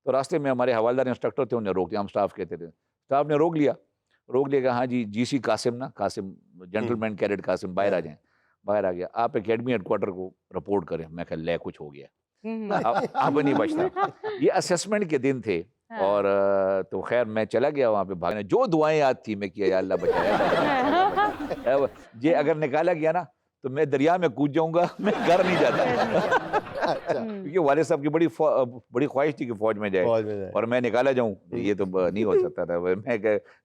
तो रास्ते में हमारे हवालदार इंस्ट्रक्टर थे, उन्हें रोक दिया, हम स्टाफ कहते थे, स्टाफ ने रोक लिया, कि हाँ जी जीसी कासिम ना, कासिम जेंटलमैन कैडेट कासिम बाहर आ जाएं। बाहर आ गया, आप एकेडमी हेडक्वार्टर को रिपोर्ट करें। मैं कहा ले कुछ हो गया, अब नहीं बचता। ये असेसमेंट के दिन थे और तो खैर मैं चला गया वहाँ पे भागने, जो दुआएं याद थी मैं किया, या अल्लाह बचाया, या अल्लाह बचाया। ये अगर निकाला गया ना तो मैं दरिया में कूद जाऊंगा, मैं घर नहीं जाता। क्योंकि वाले साहब की बड़ी ख्वाहिश थी कि फौज में जाए और मैं निकाला जाऊं, ये तो नहीं हो सकता था। मैं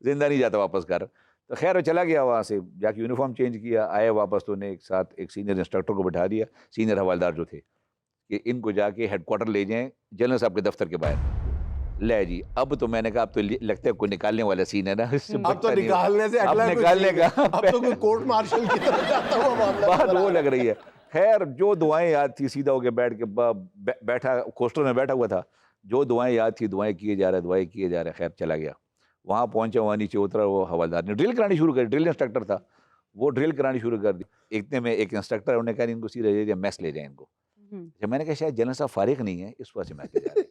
जिंदा नहीं जाता वापस घर। तो खैर चला गया वहाँ से, जाके यूनिफॉर्म चेंज किया, आए वापस, तो ने एक साथ एक सीनियर इंस्ट्रक्टर को बैठा दिया, सीनियर हवालदार जो थे, कि इनको जाके हेडक्वार्टर ले जाएं जनरल साहब के दफ्तर के बाहर। ले जी, अब तो मैंने कहा अब तो लगता है कोई निकालने वाला सीन है ना, अब तो निकालने से अगला निकालने का अब तो कोई कोर्ट मार्शल की तरफ जाता हुआ मामला बात वो लग रही है। खैर जो दुआएं याद थी, सीधा होके बैठा कोस्टर में बैठा हुआ था, जो दुआएं याद थी दुआएं किए जा रहे। खैर चला गया, वहाँ पहुंचा, वहाँ नीचे उतरा, वो हवलदार ने ड्रिल करानी शुरू कर, ड्रिल इंस्ट्रक्टर था वो, ड्रिल करानी शुरू कर दी। इतने में एक इंस्ट्रक्टर है, उन्होंने कहा इनको सीधे मैस ले जाए इनको। जब मैंने कहा शायद जनरल साहब फारिग नहीं है, इस वजह से मैस ले जा रहे।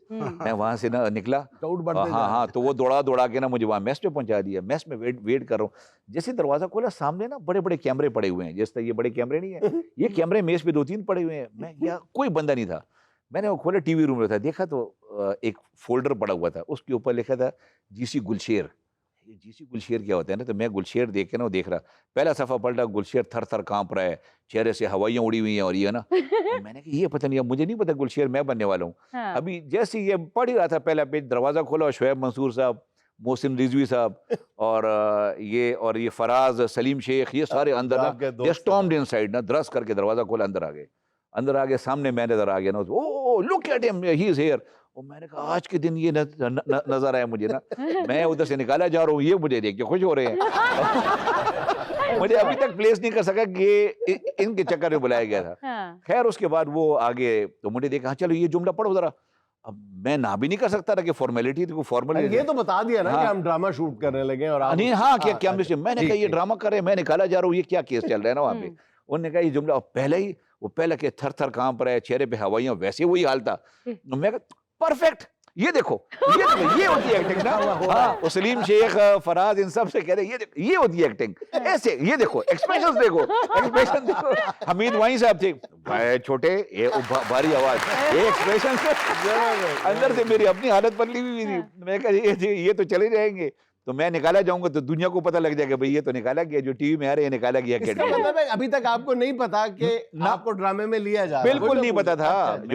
मैं वहाँ से ना निकला, हाँ, तो वो दौड़ा के ना मुझे वहाँ मेस पे पहुंचा दिया। मेस में वेट कर रहा हूँ, जैसे दरवाजा खोला, सामने ना बड़े बड़े कैमरे पड़े हुए हैं, जैसे ये बड़े कैमरे नहीं है, ये कैमरे मेज पे 2-3 पड़े हुए हैं। मैं या कोई बंदा नहीं था, मैंने वो खोला, टीवी रूम में था, देखा तो एक फोल्डर पड़ा हुआ था, उसके ऊपर लिखा था जीसी गुलशेर। ये जीसी गुलशेर क्या होता है ना, तो मैं गुलशेर देख के ना देख रहा, पहला सफ़ा पलटा, गुलशेर थर थर कांप रहा है, चेहरे से हवाइयाँ उड़ी हुई हैं, और ये ना मैंने कहा ये पता नहीं, अब मुझे नहीं पता गुलशेर मैं बनने वाला हूँ। हाँ। अभी जैसे ये पढ़ ही रहा था पहला पेज, दरवाज़ा खोला और शोएब मंसूर साहब, मोहसिन रिजवी साहब और ये फराज, सलीम शेख, ये सारे अंदर ना स्टॉर्म्ड इनसाइड ना, द्रस करके दरवाज़ा खोला, अंदर आ गए, सामने मैं नजर आ गया ना, oh look at him, he is here. और मैंने कहा आज के दिन ये नजर आया मुझे ना, मैं उधर से निकाला जा रहा हूँ, ये मुझे देख के खुश हो रहे हैं। मुझे अभी तक प्लेस नहीं कर सका कि इनके चक्कर में बुलाया गया था। हाँ। खैर उसके बाद वो आगे, तो मुझे देखा, हाँ चलो ये जुमला पढ़ो जरा। अब मैं ना भी नहीं कर सकता था कि फॉर्मेलिटी थी, फॉर्मेलिटी ये तो बता दिया ना कि हम ड्रामा शूट करने लगे और आप नहीं, हाँ क्या मैंने कहा ये ड्रामा कर रहे हैं, मैं निकाला जा रहा हूँ, ये क्या केस चल रहा है ना वहाँ पे। उन्होंने कहा ये जुमला पहले के थर थर कांप रहा है, चेहरे पे हवाइयाँ, वैसे वही हाल था। मैं परफेक्ट, ये देखो, ये होती है एक्टिंग ना। हाँ, वो सलीम शेख, फराज, इन सब से कह रहे ये होती है एक्टिंग, ऐसे ये देखो, एक्सप्रेशन देखो। हमीद वाही साहब थे, भाई छोटे, ये भारी आवाज, ये एक्सप्रेशन अंदर से मेरी अपनी हालत बदली हुई थी। मैं कहा ये तो चले जाएंगे, तो मैं निकाला जाऊंगा तो दुनिया को पता लग जाएगा भाई ये तो निकाला गया, जो टीवी में आ रहे हैं निकाला गया। इसका मतलब है अभी तक आपको नहीं पता कि आपको ड्रामे में लिया जा रहा है? बिल्कुल नहीं पता था।